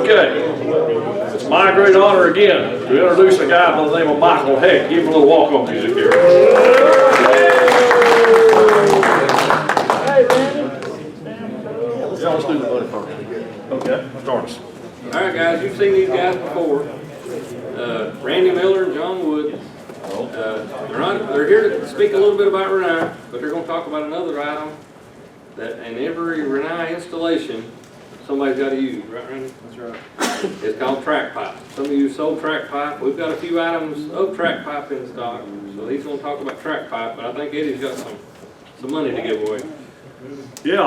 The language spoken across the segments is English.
Okay, it's my great honor again to introduce a guy by the name of Michael Heck. Give him a little walk-on music here. Hey, Randy. Yeah, let's do the buddy first. Okay, start us. All right, guys, you've seen these guys before. Randy Miller and John Wood. They're here to speak a little bit about Rinnai, but they're going to talk about another item that in every Rinnai installation somebody's got to use, right, Randy? That's right. It's called track pipe. Some of you sold track pipe. We've got a few items of track pipe in stock, so he's going to talk about track pipe, but I think Eddie's got some money to give away. Yeah,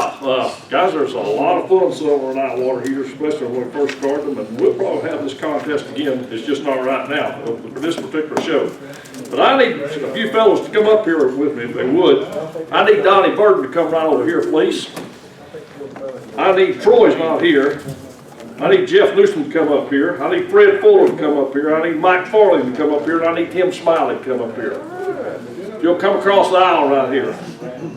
guys, there's a lot of fun selling Rinnai water heaters, especially when we first started them, and we'll probably have this contest again. It's just not right now for this particular show. But I need a few fellows to come up here with me if they would. I need Donnie Burton to come right over here, please. I need Troy's not here. I need Jeff Newsom to come up here. I need Fred Fuller to come up here. I need Mike Farley to come up here, and I need Tim Smiley to come up here. You'll come across the aisle right here.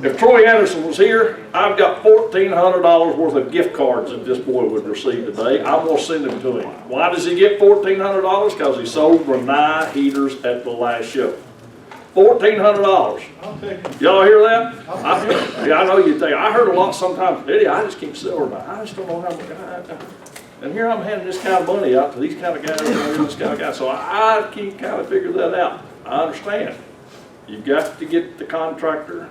If Troy Anderson was here, I've got $1,400 worth of gift cards that this boy would receive today. I'm going to send them to him. Why does he get $1,400? Because he sold Rinnai heaters at the last show. $1,400. Y'all hear that? Yeah, I know you think. I heard a lot sometimes, Eddie, I just can't sell Rinnai. I just don't know how much. And here I'm handing this kind of money out to these kind of guys and this kind of guys. So I can't kind of figure that out. I understand. You've got to get the contractor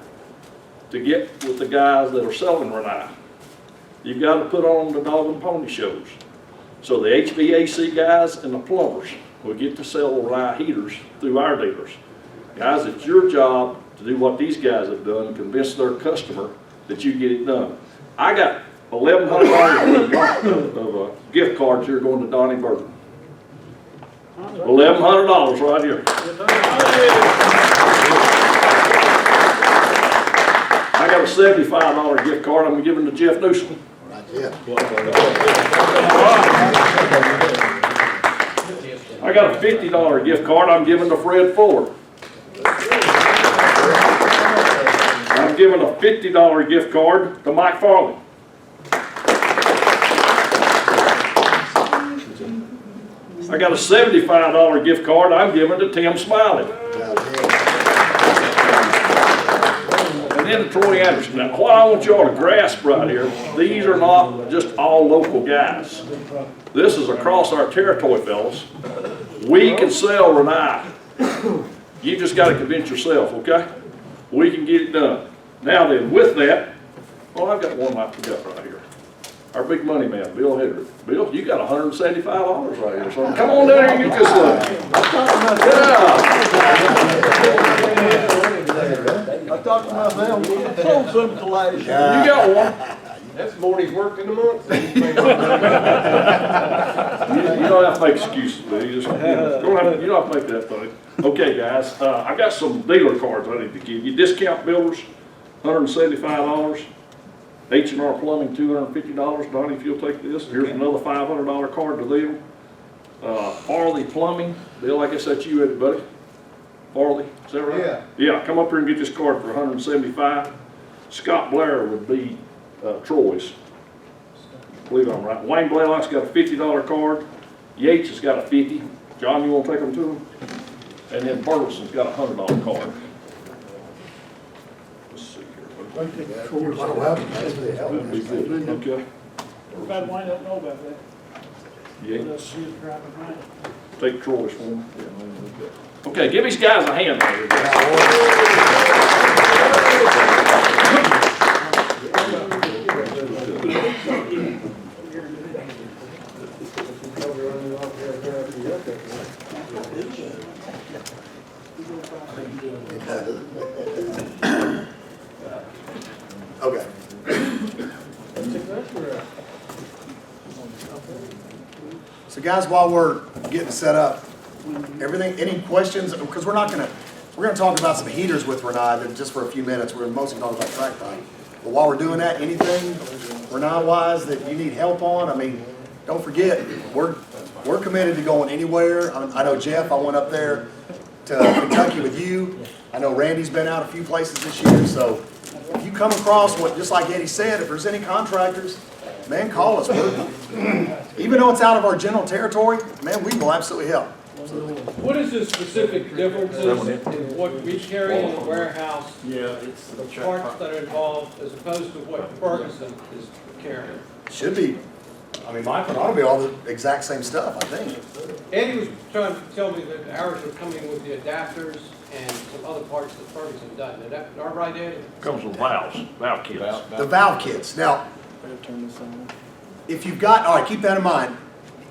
to get with the guys that are selling Rinnai. You've got to put on the dog and pony shows. So the HVAC guys and the plumbers will get to sell Rinnai heaters through our dealers. Guys, it's your job to do what these guys have done, convince their customer that you get it done. I got $1,100 of gift cards here going to Donnie Burton. $1,100 right here. I got a $75 gift card I'm giving to Jeff Newsom. I got a $50 gift card I'm giving to Fred Fuller. I'm giving a $50 gift card to Mike Farley. I got a $75 gift card I'm giving to Tim Smiley. And then to Troy Anderson. Now, what I want you all to grasp right here, these are not just all local guys. This is across our territory, fellas. We can sell Rinnai. You just got to convince yourself, okay? We can get it done. Now then, with that, well, I've got one I forgot right here. Our big money man, Bill Hedrick. Bill, you got $175 right here, so come on down here and get this one. I talked to my family. I sold some to last year. You got one. That's more he's worked in a month. You don't have to make excuses, but you just you don't have to make that funny. Okay, guys, I got some dealer cards I need to give you. Discount builders, $175. H&R Plumbing, $250. Donnie, if you'll take this. Here's another $500 card to them. Farley Plumbing. Bill, I guess that's you, everybody. Farley, is that right? Yeah. Yeah, come up here and get this card for $175. Scott Blair would be Troy's. I believe I'm right. Wayne Blaylock's got a $50 card. Yates has got a $50. John, you want to take them to him? And then Burleson's got a $100 card. Let's see here. That'd be good. Okay. Everybody might not know about that. Yeah. She is driving right. Take Troy's for him. Okay, give these guys a hand. Okay. So guys, while we're getting set up, any questions? Because we're gonna talk about some heaters with Rinnai just for a few minutes. We're mostly talking about track pipe. But while we're doing that, anything Rinnai-wise that you need help on, I mean, don't forget, we're committed to going anywhere. I know Jeff, I went up there to Kentucky with you. I know Randy's been out a few places this year, so if you come across just like Eddie said, if there's any contractors, man, call us. Even though it's out of our general territory, man, we will absolutely help. What is the specific differences in what we carry in the warehouse, it's the parts that are involved, as opposed to what Ferguson is carrying? Should be, I mean, mine ought to be all the exact same stuff, I think. Eddie was trying to tell me that ours are coming with the adapters and some other parts that Ferguson doesn't. Is that all right, Eddie? Comes with valves, valve kits. The valve kits. Now, if you've got, all right, keep that in mind,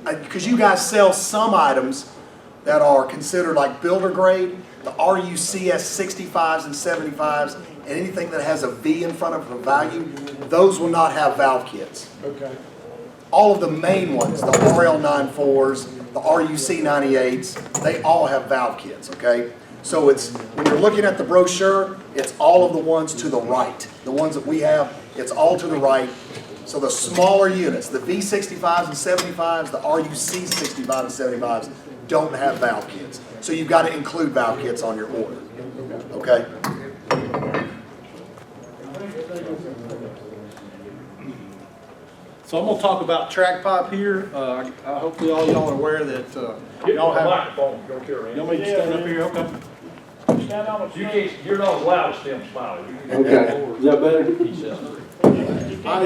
because you guys sell some items that are considered like builder grade, the RUCS 65s and 75s, and anything that has a V in front of the value, those will not have valve kits. Okay. All of the main ones, the RL 94s, the RUC 98s, they all have valve kits, okay? So it's, when you're looking at the brochure, it's all of the ones to the right. The ones that we have, it's all to the right. So the smaller units, the V65s and 75s, the RUC 65s and 75s, don't have valve kits. So you've got to include valve kits on your order, okay? So I'm gonna talk about track pipe here. Hopefully all y'all are aware that, y'all have, microphone, go to her. y'all may stand up here, okay? Stand on the You can't, you're not allowed to stand smiling. Okay, is that better? I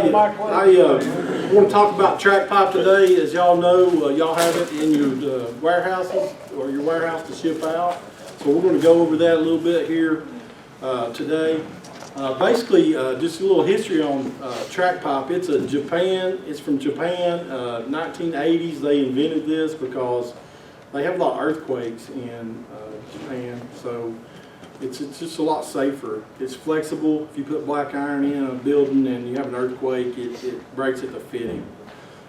want to talk about track pipe today. As y'all know, y'all have it in your warehouses or your warehouse to ship out. So we're going to go over that a little bit here today. Basically, just a little history on track pipe. It's from Japan. 1980s they invented this because they have a lot of earthquakes in Japan. So it's just a lot safer. It's flexible. If you put black iron in a building and you have an earthquake, it breaks at the fitting.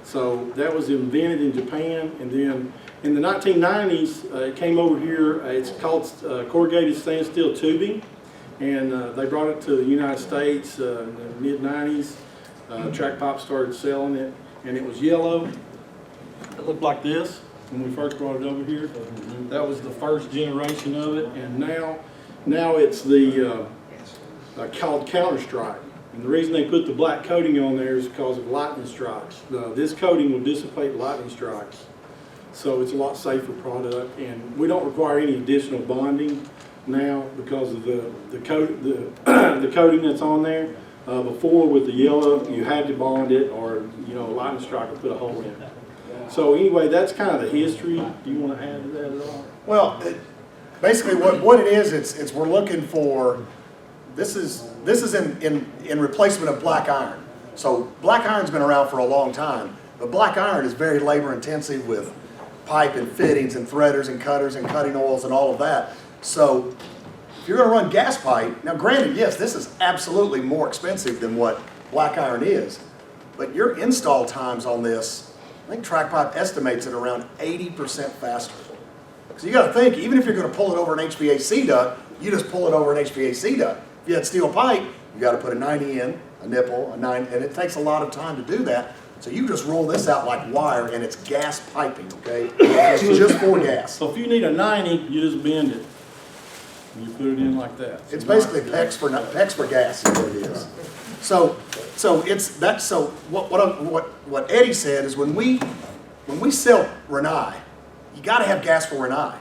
So that was invented in Japan, and then in the 1990s, it came over here. It's called corrugated stainless steel tubing, and they brought it to the United States in the mid-90s. Track Pipe started selling it, and it was yellow. It looked like this when we first brought it over here. That was the first generation of it, and now it's the called counter strike. And the reason they put the black coating on there is because of lightning strikes. This coating will dissipate lightning strikes. So it's a lot safer product, and we don't require any additional bonding now because of the coating that's on there. Before with the yellow, you had to bond it, or a lightning strike would put a hole in it. So anyway, that's kind of the history. Do you want to add to that at all? Well, basically what it is, it's we're looking for, this is in replacement of black iron. So black iron's been around for a long time, but black iron is very labor intensive with pipe and fittings and threaders and cutters and cutting oils and all of that. So if you're going to run gas pipe, now granted, yes, this is absolutely more expensive than what black iron is, but your install times on this, I think Track Pipe estimates it around 80% faster. So you got to think, even if you're going to pull it over an HVAC duct, you just pull it over an HVAC duct. If you had steel pipe, you got to put a 90 in, a nipple, a 9, and it takes a lot of time to do that. So you just roll this out like wire, and it's gas piping, okay? It's just for gas. So if you need a 90, you just bend it. And you put it in like that. It's basically PEX for gas is what it is. So what Eddie said is when we sell Rinnai, you got to have gas for Rinnai.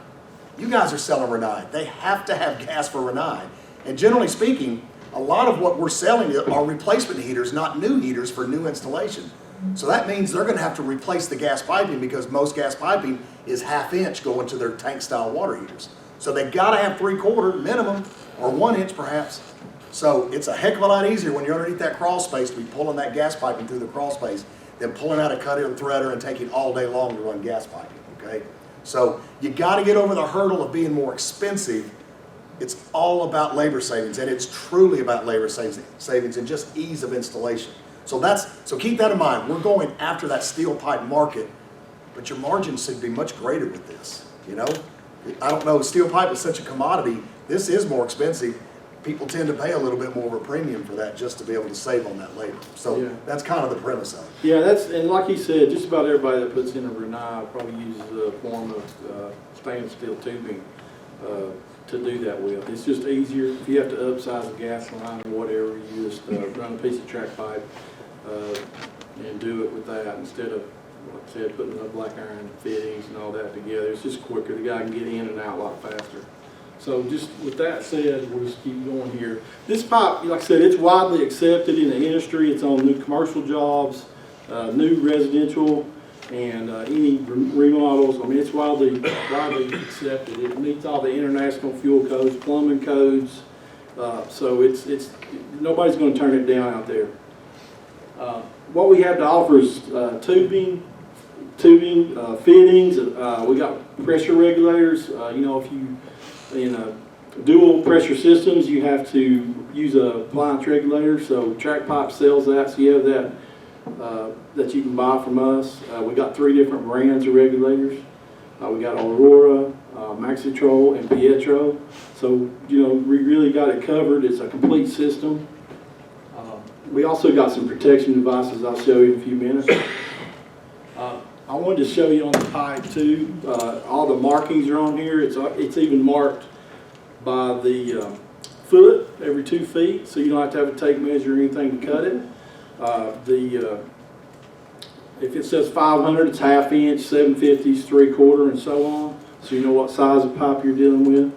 You guys are selling Rinnai. They have to have gas for Rinnai. And generally speaking, a lot of what we're selling are replacement heaters, not new heaters for new installation. So that means they're going to have to replace the gas piping because most gas piping is 1/2 inch going to their tank style water heaters. So they got to have 3/4 minimum or 1 inch perhaps. So it's a heck of a lot easier when you're underneath that crawl space to be pulling that gas piping through the crawl space than pulling out a cutter and threader and taking all day long to run gas piping, okay? So you got to get over the hurdle of being more expensive. It's all about labor savings, and it's truly about labor savings and just ease of installation. So keep that in mind. We're going after that steel pipe market, but your margins should be much greater with this, I don't know, steel pipe is such a commodity. This is more expensive. People tend to pay a little bit more of a premium for that just to be able to save on that labor. So that's kind of the premise of it. Yeah, and like he said, just about everybody that puts in a Rinnai probably uses a form of stainless steel tubing to do that with. It's just easier. If you have to upsize a gas line or whatever, you just run a piece of track pipe and do it with that instead of like I said, putting the black iron fittings and all that together. It's just quicker. The guy can get in and out a lot faster. So just with that said, we'll just keep going here. This pipe, like I said, it's widely accepted in the industry. It's on new commercial jobs, new residential, and any remodels. I mean, it's widely accepted. It meets all the international fuel codes, plumbing codes. So it's nobody's going to turn it down out there. What we have to offer is tubing, fittings. We got pressure regulators. You know, if you in dual pressure systems, you have to use a appliance regulator. So Track Pipe sells that, so you have that that you can buy from us. We got 3 different brands of regulators. We got Aurora, Maxitrol, and Pietro. So, you know, we really got it covered. It's a complete system. We also got some protection devices I'll show you in a few minutes. I wanted to show you on the pipe too. All the markings are on here. It's even marked by the foot every 2 feet, so you don't have to have a tape measure or anything to cut it. If it says 500, it's ½ inch, 750 is 3/4, and so on. So you know what size of pipe you're dealing with.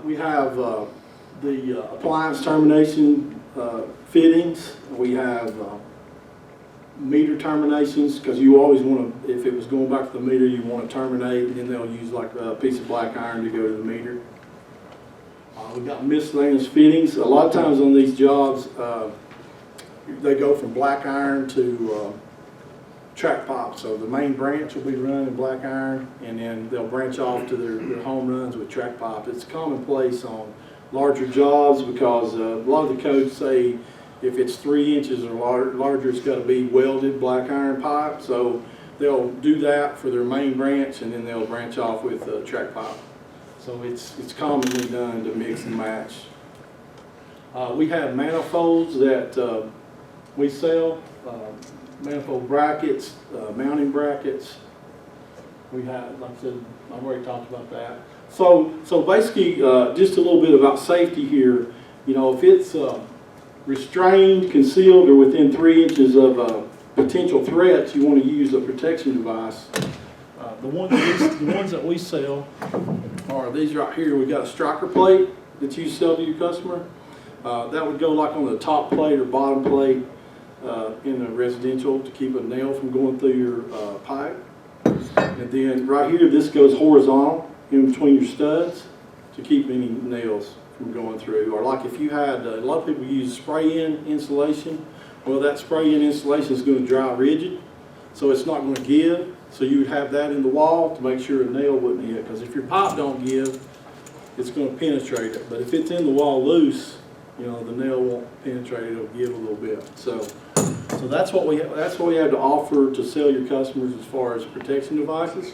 We have the appliance termination fittings. We have meter terminations, because you always want to, if it was going back to the meter, you want to terminate, and then they'll use like a piece of black iron to go to the meter. We've got miscellaneous fittings. A lot of times on these jobs, they go from black iron to track pipe. So the main branch will be run in black iron, and then they'll branch off to their home runs with track pipe. It's commonplace on larger jobs because a lot of the codes say if it's 3 inches or larger, it's got to be welded black iron pipe. So they'll do that for their main branch, and then they'll branch off with track pipe. So it's commonly done to mix and match. We have manifolds that we sell, manifold brackets, mounting brackets. We have, like I said, I've already talked about that. So basically, just a little bit about safety here. You know, if it's restrained, concealed, or within 3 inches of potential threats, you want to use a protection device. The ones that we sell are these right here. We got a striker plate that you sell to your customer. That would go like on the top plate or bottom plate in a residential to keep a nail from going through your pipe. And then right here, this goes horizontal in between your studs to keep any nails from going through. Or like if you had, a lot of people use spray-in insulation. Well, that spray-in insulation is going to dry rigid, so it's not going to give. So you would have that in the wall to make sure a nail wouldn't hit. Because if your pipe don't give, it's going to penetrate it. But if it's in the wall loose, you know, the nail won't penetrate it. It'll give a little bit. So that's what we have to offer to sell your customers as far as protection devices.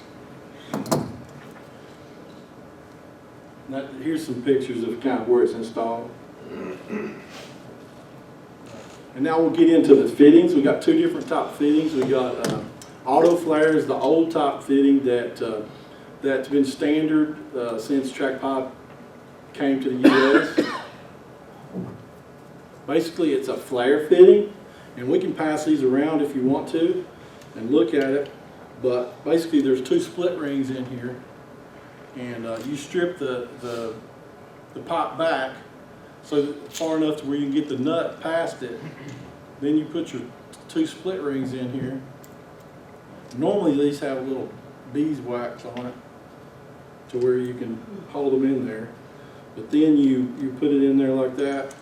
Now, here's some pictures of kind of where it's installed. And now we'll get into the fittings. We got 2 different type fittings. We got auto flares, the old type fitting that's been standard since track pipe came to the U.S. Basically, it's a flare fitting, and we can pass these around if you want to and look at it. But basically, there's 2 split rings in here, and you strip the pipe back so far enough to where you can get the nut past it. Then you put your 2 split rings in here. Normally these have little beeswax on it to where you can hold them in there. But then you put it in there like that,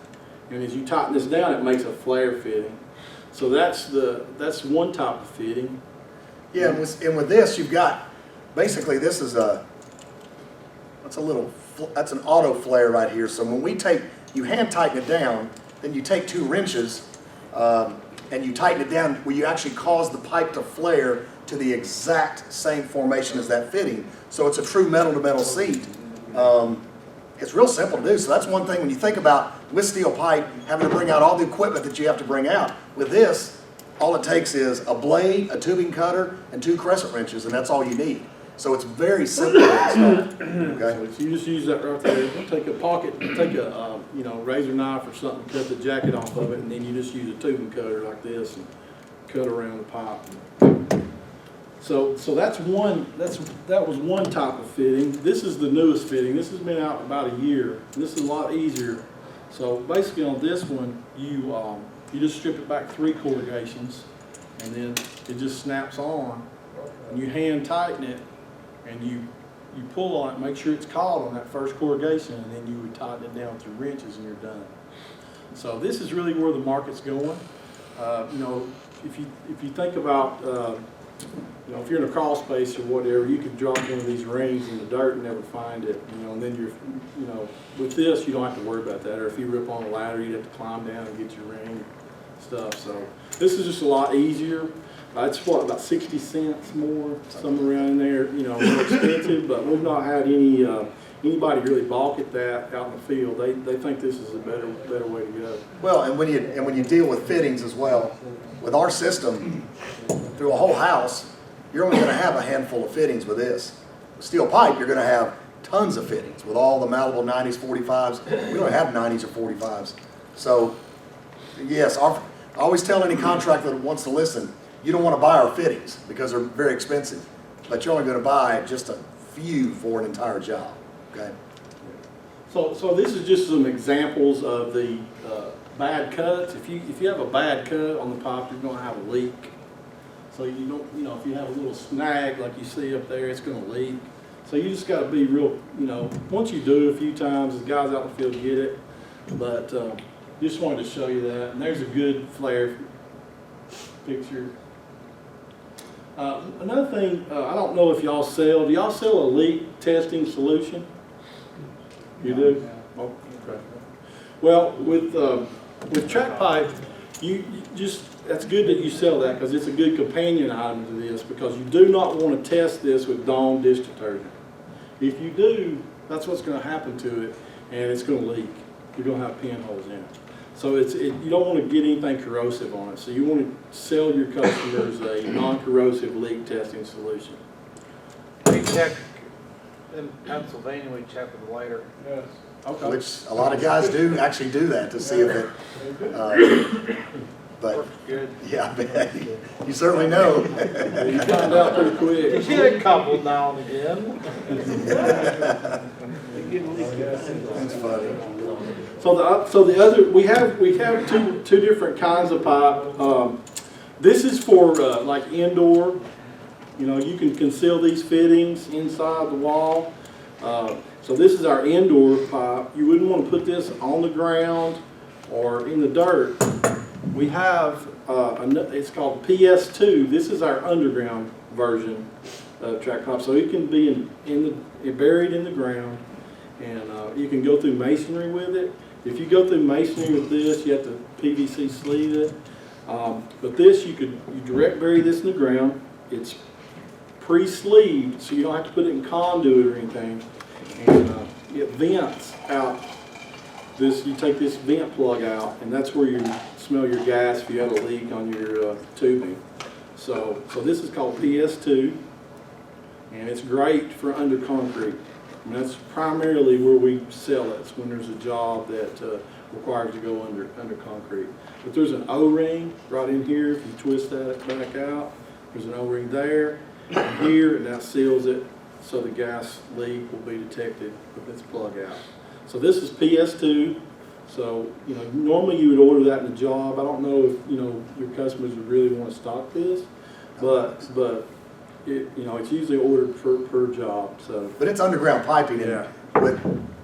and as you tighten this down, it makes a flare fitting. So that's one type of fitting. Yeah, and with this, you've got, basically this is that's an auto flare right here. So when you hand tighten it down, then you take 2 wrenches and you tighten it down where you actually cause the pipe to flare to the exact same formation as that fitting. So it's a true metal-to-metal seat. It's real simple to do. So that's one thing when you think about with steel pipe, having to bring out all the equipment that you have to bring out. With this, all it takes is a blade, a tubing cutter, and 2 crescent wrenches, and that's all you need. So it's very simple to install, okay? So if you just use that right there, take a pocket, take a, you know, razor knife or something, cut the jacket off of it, and then you just use a tubing cutter like this and cut around the pipe. So that's that was one type of fitting. This is the newest fitting. This has been out about a year. This is a lot easier. So basically on this one, you just strip it back 3 corrugations, and then it just snaps on, and you hand tighten it, and you pull on it, make sure it's caught on that first corrugation, and then you would tighten it down with your wrenches, and you're done. So this is really where the market's going. You know, if you think about, you know, if you're in a crawl space or whatever, you could drop one of these rings in the dirt and never find it. You know, and then you know, with this you don't have to worry about that. Or if you rip on a ladder, you'd have to climb down and get your ring and stuff. So this is just a lot easier. It's what, about 60 cents more, somewhere around in there, you know, more expensive, but we've not had anybody really balk at that out in the field. They think this is a better way to go. Well, and when you deal with fittings as well, with our system, through a whole house, you're only going to have a handful of fittings with this. With steel pipe, you're going to have tons of fittings with all the Malibu 90s, 45s. We don't have 90s or 45s. So, yes, I always tell any contractor that wants to listen, you don't want to buy our fittings because they're very expensive, but you're only going to buy just a few for an entire job, okay? So this is just some examples of the bad cuts. If you have a bad cut on the pipe, you're going to have a leak. So you don't, you know, if you have a little snag like you see up there, it's going to leak. So you just got to be real, you know, once you do it a few times, the guys out in the field get it. But just wanted to show you that. And there's a good flare picture. Another thing, I don't know if y'all do y'all sell a leak testing solution? You do? Oh, okay. Well, with track pipe, you just, that's good that you sell that because it's a good companion item to this, because you do not want to test this with Dawn dish detergent. If you do, that's what's going to happen to it, and it's going to leak. You're going to have pinholes in it. So you don't want to get anything corrosive on it. So you want to sell your customers a non-corrosive leak testing solution. We check in Pennsylvania, we check with the lighter. Yes. Okay. Which a lot of guys do actually do that to see if it, but Good. yeah, you certainly know. You find out pretty quick. You get a couple now and again. That's funny. So the other, we have two different kinds of pipe. This is for like indoor. You know, you can conceal these fittings inside the wall. So this is our indoor pipe. You wouldn't want to put this on the ground or in the dirt. We have it's called PS2. This is our underground version of track pipe. So it can be buried in the ground, and you can go through masonry with it. If you go through masonry with this, you have to PVC sleeve it. But this, you direct bury this in the ground. It's pre-sleeved, so you don't have to put it in conduit or anything. And it vents out. You take this vent plug out, and that's where you smell your gas if you have a leak on your tubing. So this is called PS2, and it's great for under concrete. And that's primarily where we sell it. It's when there's a job that requires to go under concrete. But there's an O-ring right in here. If you twist that back out, there's an O-ring there and here, and that seals it so the gas leak will be detected with its plug out. So this is PS2. So, you know, normally you would order that in a job. I don't know if, you know, your customers would really want to stock this, but it, you know, it's usually ordered per job. So, But it's underground piping, and yeah. with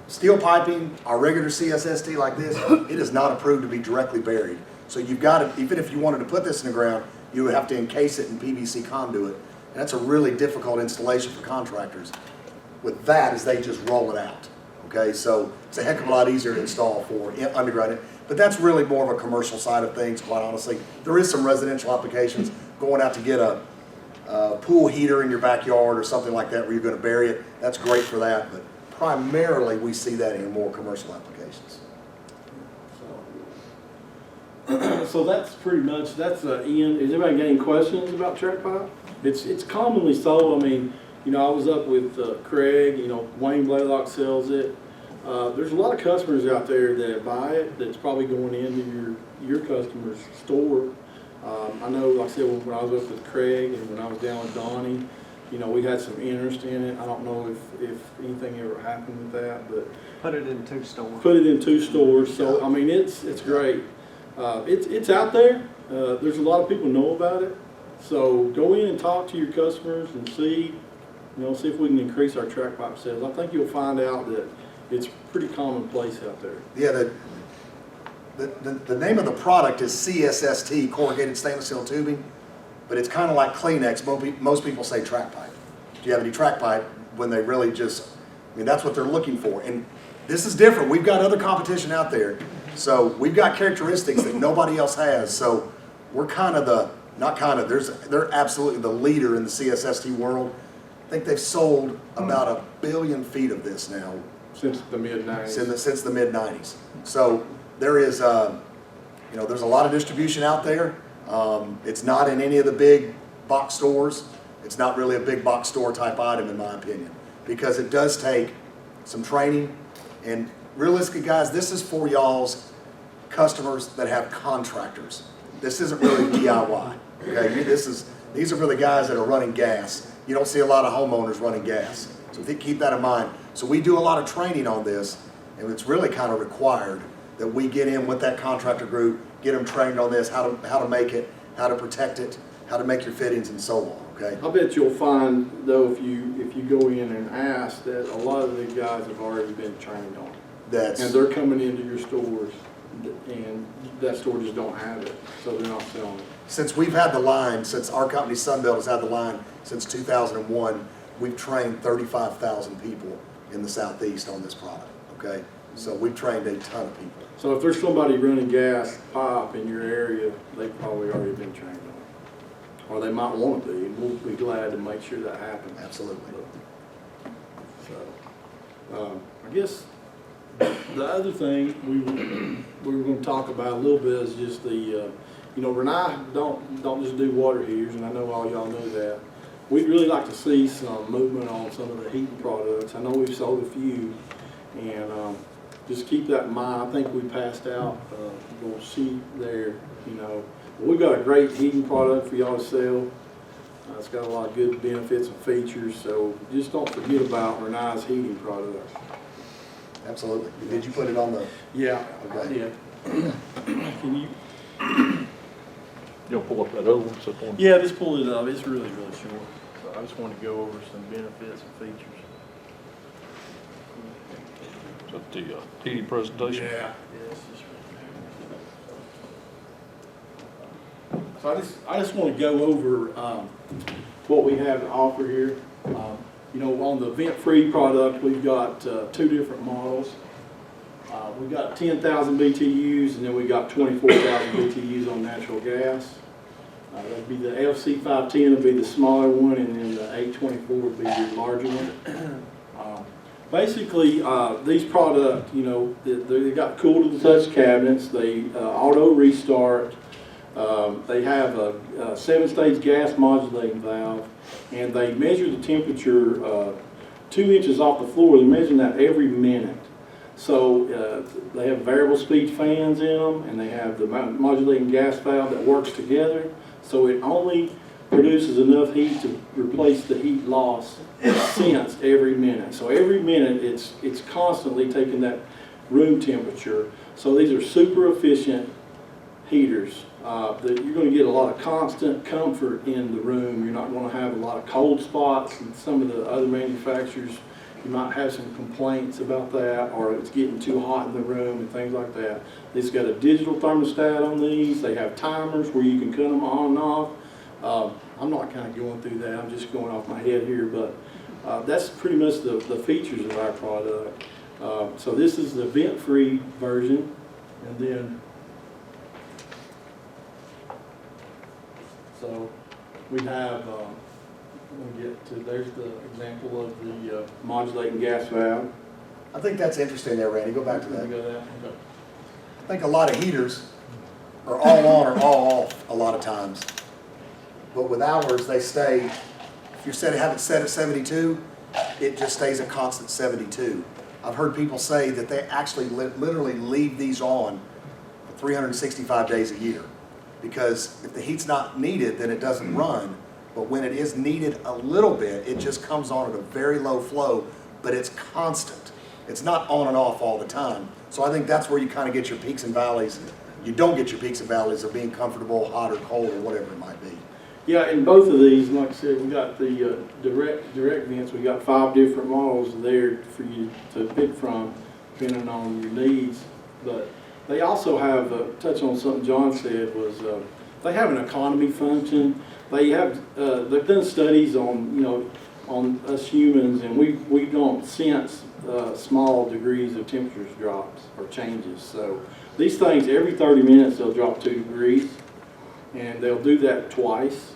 steel piping, our regular CSST like this, it is not approved to be directly buried. So you've got to, even if you wanted to put this in the ground, you would have to encase it in PVC conduit. And that's a really difficult installation for contractors. With that, is they just roll it out. Okay, so it's a heck of a lot easier to install for underground. But that's really more of a commercial side of things, quite honestly. There is some residential applications, going out to get a pool heater in your backyard or something like that where you're going to bury it. That's great for that, but primarily we see that in more commercial applications. So that's pretty much, that's the end. Is anybody got any questions about track pipe? It's commonly sold. I mean, You know, I was up with Craig, you know, Wayne Blaylock sells it. There's a lot of customers out there that buy it that's probably going into your customer's store. I know, like I said, when I was up with Craig and when I was down with Donnie, you know, we had some interest in it. I don't know if anything ever happened with that, but Put it in 2 stores. put it in 2 stores. So I mean, it's great. It's out there. There's a lot of people know about it. So go in and talk to your customers and see if we can increase our track pipe sales. I think you'll find out that it's pretty commonplace out there. Yeah, the name of the product is CSST, corrugated stainless steel tubing, but it's kind of like Kleenex. Most people say track pipe. Do you have any track pipe when they really just, I mean, that's what they're looking for. And this is different. We've got other competition out there. So we've got characteristics that nobody else has. So we're kind of they're absolutely the leader in the CSST world. I think they've sold about 1 billion feet of this now. Since the mid-90s. Since the mid-90s. So there is, there's a lot of distribution out there. It's not in any of the big box stores. It's not really a big box store type item in my opinion, because it does take some training. And realistically, guys, this is for y'all's customers that have contractors. This isn't really DIY. Okay, these are for the guys that are running gas. You don't see a lot of homeowners running gas, so keep that in mind. So we do a lot of training on this, and it's really kind of required that we get in with that contractor group, get them trained on this, how to make it, how to protect it, how to make your fittings, and so on. Okay. I bet you'll find though, if you go in and ask, that a lot of the guys have already been trained on it. And they're coming into your stores, and that store just don't have it, so they're not selling it. Since we've had the line, since our company Sunbelt has had the line since 2001, we've trained 35,000 people in the Southeast on this product. Okay, so we've trained a ton of people. So if there's somebody running gas pipe in your area, they've probably already been trained on it, or they might want to be, and we'll be glad to make sure that happens. Absolutely. So, I guess the other thing we were going to talk about a little bit is just the, Rinnai don't just do water heaters, and I know all y'all know that. We'd really like to see some movement on some of the heating products. I know we've sold a few, and just keep that in mind. I think we passed out a little sheet there, We've got a great heating product for y'all to sell. It's got a lot of good benefits and features, so just don't forget about Rinnai's heating products. Absolutely. Did you put it on the? Yeah. Okay. Yeah. Can you? You'll pull up that other one, so on. Yeah, just pull it up. It's really short. So I just want to go over some benefits and features. So the heating presentation. Yeah. So I just want to go over what we have to offer here. On the vent-free product, we've got 2 different models. We've got 10,000 BTUs, and then we got 24,000 BTUs on natural gas. That'd be the LC 510 would be the smaller one, and then the 824 would be the larger one. Basically, these products, they got cool to the touch cabinets. They auto restart. They have a 7-stage gas modulating valve, and they measure the temperature 2 inches off the floor. They're measuring that every minute. So they have variable speed fans in them, and they have the modulating gas valve that works together. So it only produces enough heat to replace the heat loss sensed every minute. So every minute it's constantly taking that room temperature. So these are super efficient heaters. That you're going to get a lot of constant comfort in the room. You're not going to have a lot of cold spots, and some of the other manufacturers, you might have some complaints about that, or it's getting too hot in the room and things like that. It's got a digital thermostat on these. They have timers where you can cut them on and off. I'm not kind of going through that. I'm just going off my head here, but that's pretty much the features of our product. So this is the vent-free version, and then so we have, there's the example of the modulating gas valve. I think that's interesting there, Randy. Go back to that. Go there. Okay. I think a lot of heaters are all on or all off a lot of times. But with ours, they stay if you have it set at 72, it just stays a constant 72. I've heard people say that they actually literally leave these on for 365 days a year, because if the heat's not needed, then it doesn't run. But when it is needed a little bit, it just comes on at a very low flow, but it's constant. It's not on and off all the time. So I think that's where you kind of get your peaks and valleys. You don't get your peaks and valleys of being comfortable, hot or cold, or whatever it might be. Yeah, in both of these, like I said, we got the direct vents. We got 5 different models there for you to pick from, depending on your needs. But they also have, touch on something John said, was they have an economy function. They have, they've done studies on, on us humans, and we don't sense small degrees of temperatures drops or changes. So these things, every 30 minutes, they'll drop 2 degrees, and they'll do that twice.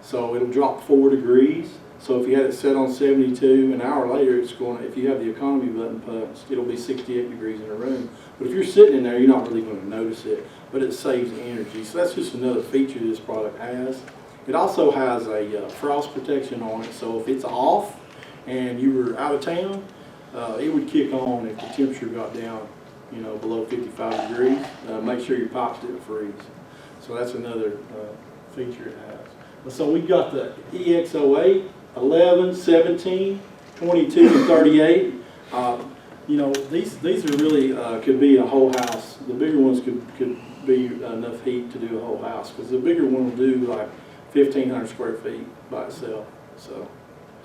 So it'll drop 4 degrees. So if you had it set on 72, an hour later, it's going to, if you have the economy button punched, it'll be 68 degrees in a room. But if you're sitting in there, you're not really going to notice it, but it saves energy. So that's just another feature this product has. It also has a frost protection on it, so if it's off and you were out of town, it would kick on if the temperature got down, below 55 degrees. Make sure your pipes didn't freeze. So that's another feature it has. So we've got the EX08, 11, 17, 22, and 38. These are really could be a whole house. The bigger ones could be enough heat to do a whole house, because the bigger one will do like 1,500 square feet by itself. So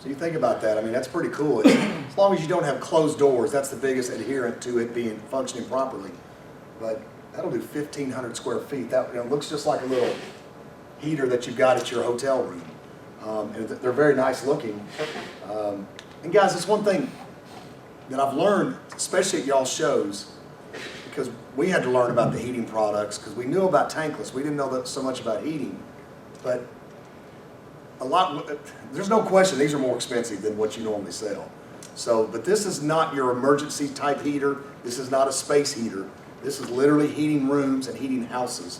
you think about that. I mean, that's pretty cool. As long as you don't have closed doors, that's the biggest adherent to it being functioning properly. But that'll do 1,500 square feet. That looks just like a little heater that you've got at your hotel room. And they're very nice looking. And guys, it's one thing that I've learned, especially at y'all's shows, because we had to learn about the heating products, because we knew about tankless. We didn't know that so much about heating. But there's no question these are more expensive than what you normally sell. So, but this is not your emergency type heater. This is not a space heater. This is literally heating rooms and heating houses.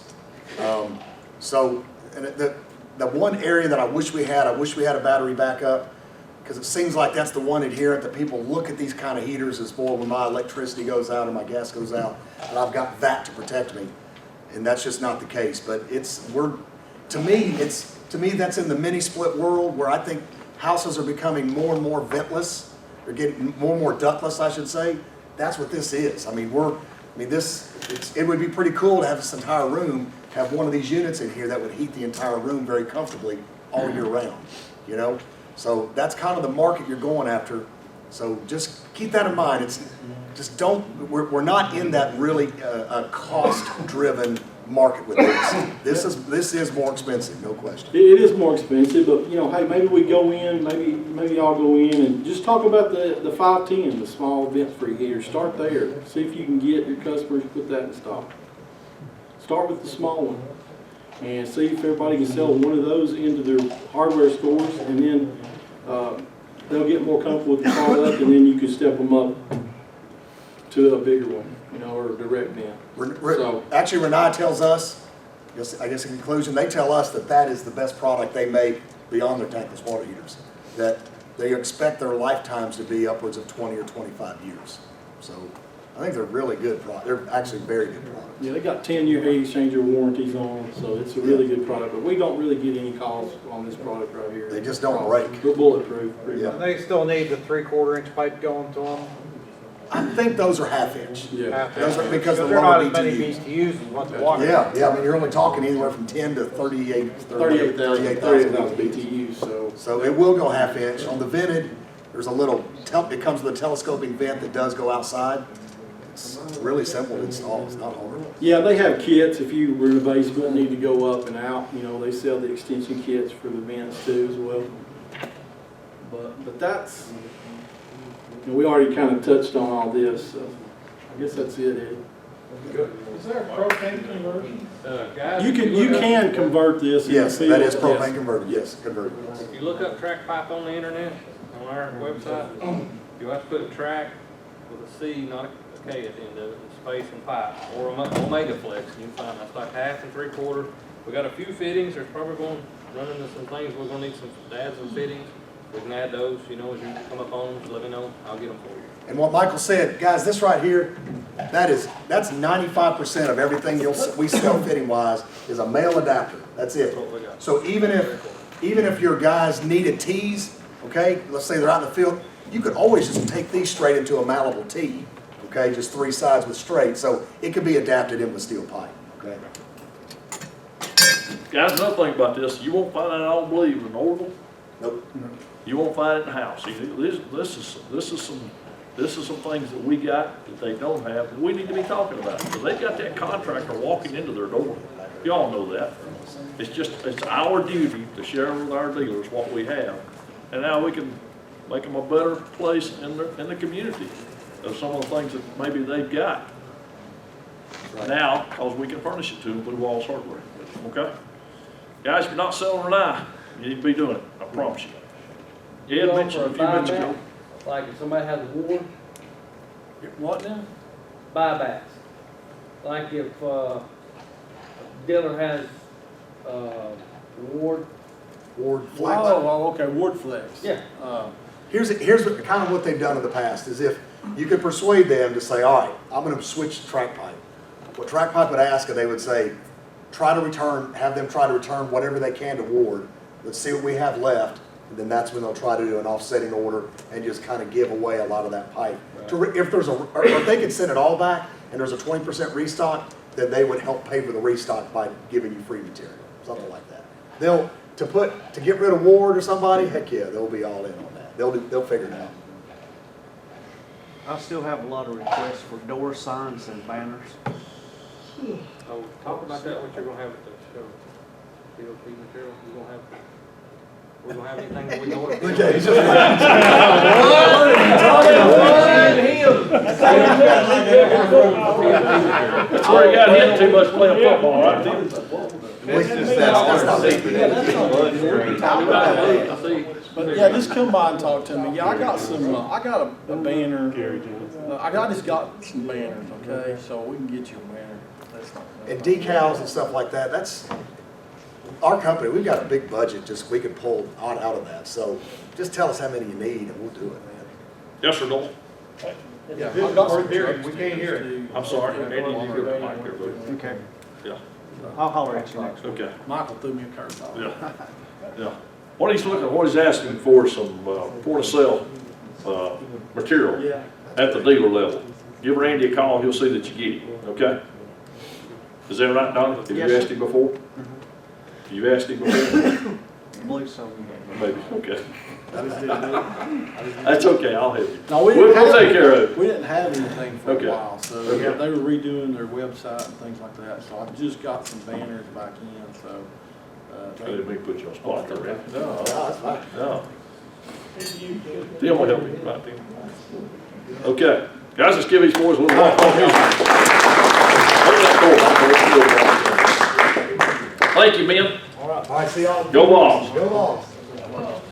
And the one area that I wish we had a battery backup, because it seems like that's the one adherent that people look at these kind of heaters as, boy, when my electricity goes out or my gas goes out, and I've got that to protect me. And that's just not the case. But to me, that's in the mini split world, where I think houses are becoming more and more ventless. They're getting more and more ductless, I should say. That's what this is. I mean, it would be pretty cool to have this entire room have one of these units in here that would heat the entire room very comfortably all year round, So that's kind of the market you're going after. So just keep that in mind. We're not in that really cost-driven market with this. This is more expensive, no question. it is more expensive, but hey, maybe we go in, maybe y'all go in and just talk about the 510, the small vent-free heater. Start there. See if you can get your customers to put that in stock. Start with the small one and see if everybody can sell one of those into their hardware stores, and then they'll get more comfortable with the product, and then you can step them up to a bigger one, or a direct vent. Actually, Rinnai tells us, I guess in conclusion, they tell us that is the best product they make beyond their tankless water heaters. That they expect their lifetimes to be upwards of 20 or 25 years. So I think they're really good product. They're actually very good products. Yeah, they got 10-year heat exchanger warranties on them, so it's a really good product. But we don't really get any calls on this product right here. They just don't break. They're bulletproof. Yeah. They still need the 3/4-inch pipe going to them. I think those are half-inch. Yeah. Those are because they're they're not lower as many BTUs. BTUs as what the water. Yeah. I mean, you're only talking anywhere from 10 to 38,000 BTUs. So it will go half-inch. On the vented, there's a little. It comes with a telescoping vent that does go outside. It's really simple to install. It's not hard. Yeah, they have kits. If you were in the basement and need to go up and out, they sell the extension kits for the vents too as well. But that's, we already kind of touched on all this, so I guess that's it, Ed. Is there a propane conversion? Guys, You can convert this. Yes, in the that field. is propane converted. Yes, converted. if you look up track pipe on the internet, on our website, you have to put a track with a C, not a K at the end of it, and space and pipe, or Omega Flex, and you can find that's like 1/2 and 3/4. We got a few fittings. There's probably going run into some things, we're gonna need some, to add some fittings. We can add those, you know, as you come up on them, let me know, I'll get them for you. And what Michael said, guys, this right here, that's 95% of everything we sell fitting wise is a male adapter. That's it. That's what we got. So even if your guys needed tees, okay, let's say they're out in the field, you could always just take these straight into a malleable tee, okay, just 3 sides with straight, so it could be adapted in with steel pipe, okay. Guys, another thing about this, you won't find that, I don't believe, in Orville. Nope. You won't find it in the house. This is some things that we got that they don't have, that we need to be talking about. Because they've got that contractor walking into their door. Y'all know that. It's our duty to share with our dealers what we have. And now we can make them a better place in the community of some of the things that maybe they've got. Now, because we can furnish it to them through Wallace Hardware. Okay? Guys, if you're not selling Rinnai, you need to be doing it. I promise you. Yeah, You mentioned a offer few minutes buyback? ago. Like if somebody has a ward, What now? buybacks. Like if, dealer has, ward, Ward flex. Oh, okay, Ward Flex. yeah. Here's kind of what they've done in the past, is if you could persuade them to say, all right, I'm gonna switch to track pipe. What track pipe would ask, and they would say, have them try to return whatever they can to Ward. Let's see what we have left, and then that's when they'll try to do an offsetting order and just kind of give away a lot of that pipe. If they could send it all back and there's a 20% restock, then they would help pay for the restock by giving you free material, something like that. To get rid of Ward or somebody, heck yeah, they'll be all in on that. They'll figure it out. I still have a lot of requests for door signs and banners. So talk about that, what you're gonna have at the show. DOT material, we're gonna have anything that we can order. Okay. That's where he got hit too much playing football, right? But yeah, just come by and talk to me. Yeah, I got some, I got a banner. I just got some banners, okay? So we can get you a banner. That's not. And decals and stuff like that, that's, our company, we've got a big budget, just we could pull out of that. So just tell us how many you need and we'll do it, man. Yes or no? Yeah, I got some Hearing, we trucks can't hear it. too. I'm sorry, Andy, you go to the mic here, buddy. Okay. Yeah, I'll holler at you next week. okay, Michael threw me a curveball. yeah, yeah. What he's asking for is some point of sale material Yeah. at the dealer level. Give Randy a call, he'll see that you get it, okay? Is that right, Donnie? Have you Yes, asked him before? You've asked him before? I believe so. Maybe, okay. That's okay, I'll help you. No, we We'll didn't have, take care of it. we didn't have anything for Okay. a while, so Okay. they were redoing their website and things like that. So I just got some banners back in, so. I didn't mean to put you on spot there, Randy. No, that's fine. No. Tim will help you, right, Tim? Okay, guys, let's give these boys a little walk. Thank you, men. All right, see y'all. Go Vols. Go Vols.